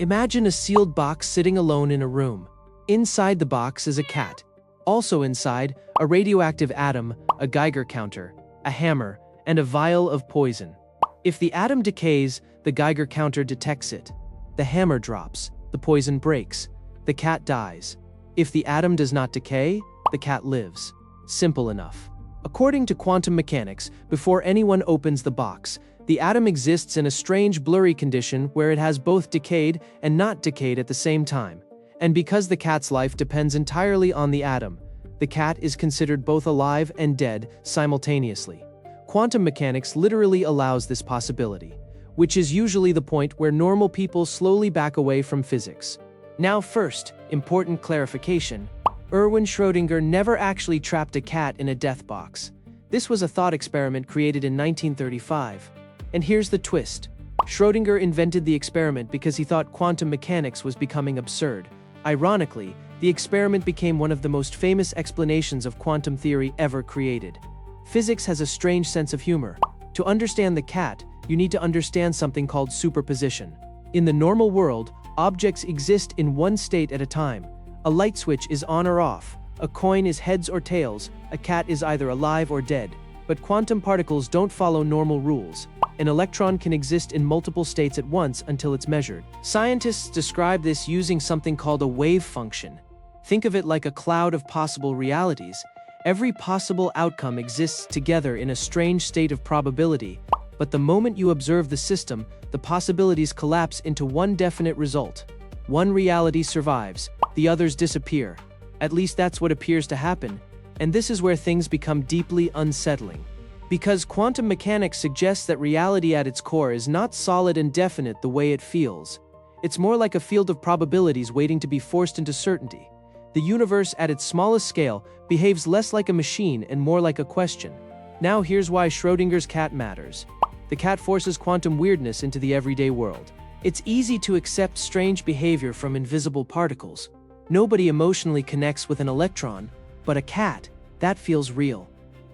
Imagine a sealed box sitting alone in a room. Inside the box is a cat. Also inside, a radioactive atom, a Geiger counter, a hammer, and a vial of poison. If the atom decays, the Geiger counter detects it. The hammer drops, the poison breaks, the cat dies. If the atom does not decay, the cat lives. Simple enough. According to quantum mechanics, before anyone opens the box, the atom exists in a strange blurry condition where it has both decayed and not decayed at the same time. And because the cat's life depends entirely on the atom, the cat is considered both alive and dead simultaneously. Quantum mechanics literally allows this possibility, which is usually the point where normal people slowly back away from physics. Now first, important clarification. Erwin Schrödinger never actually trapped a cat in a death box. This was a thought experiment created in 1935. And here's the twist. Schrödinger invented the experiment because he thought quantum mechanics was becoming absurd. Ironically, the experiment became one of the most famous explanations of quantum theory ever created. Physics has a strange sense of humor. To understand the cat, you need to understand something called superposition. In the normal world, objects exist in one state at a time. A light switch is on or off, a coin is heads or tails, a cat is either alive or dead. But quantum particles don't follow normal rules. An electron can exist in multiple states at once until it's measured. Scientists describe this using something called a wave function. Think of it like a cloud of possible realities. Every possible outcome exists together in a strange state of probability, but the moment you observe the system, the possibilities collapse into one definite result. One reality survives, the others disappear. At least that's what appears to happen, and this is where things become deeply unsettling. Because quantum mechanics suggests that reality at its core is not solid and definite the way it feels. It's more like a field of probabilities waiting to be forced into certainty. The universe at its smallest scale behaves less like a machine and more like a question. Now here's why Schrödinger's cat matters. The cat forces quantum weirdness into the everyday world. It's easy to accept strange behavior from invisible particles. Nobody emotionally connects with an electron, but a cat, that feels real.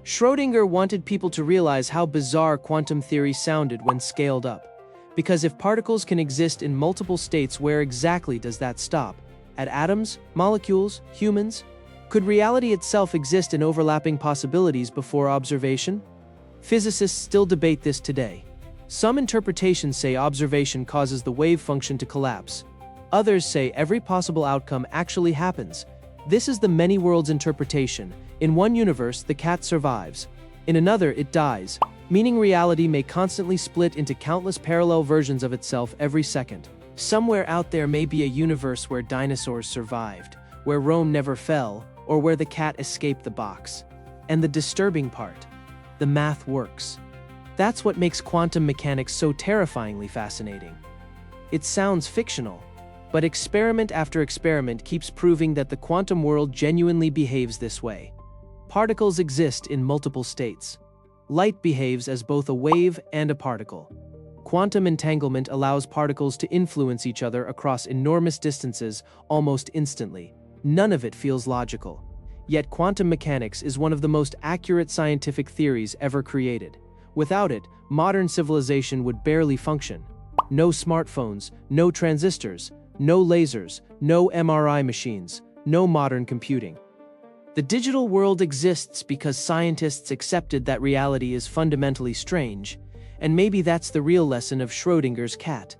Schrödinger wanted people to realize how bizarre quantum theory sounded when scaled up. Because if particles can exist in multiple states, where exactly does that stop? At atoms, molecules, humans? Could reality itself exist in overlapping possibilities before observation? Physicists still debate this today. Some interpretations say observation causes the wave function to collapse. Others say every possible outcome actually happens. This is the many worlds interpretation. In one universe, the cat survives. In another, it dies, meaning reality may constantly split into countless parallel versions of itself every second. Somewhere out there may be a universe where dinosaurs survived, where Rome never fell, or where the cat escaped the box. And the disturbing part, the math works. That's what makes quantum mechanics so terrifyingly fascinating. It sounds fictional, but experiment after experiment keeps proving that the quantum world genuinely behaves this way. Particles exist in multiple states. Light behaves as both a wave and a particle. Quantum entanglement allows particles to influence each other across enormous distances almost instantly. None of it feels logical. Yet quantum mechanics is one of the most accurate scientific theories ever created. Without it, modern civilization would barely function. No smartphones, no transistors, no lasers, no MRI machines, no modern computing. The digital world exists because scientists accepted that reality is fundamentally strange, and maybe that's the real lesson of Schrödinger's cat.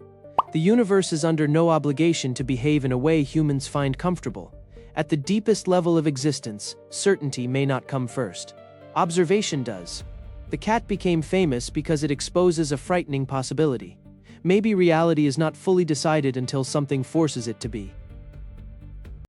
The universe is under no obligation to behave in a way humans find comfortable. At the deepest level of existence, certainty may not come first. Observation does. The cat became famous because it exposes a frightening possibility. Maybe reality is not fully decided until something forces it to be.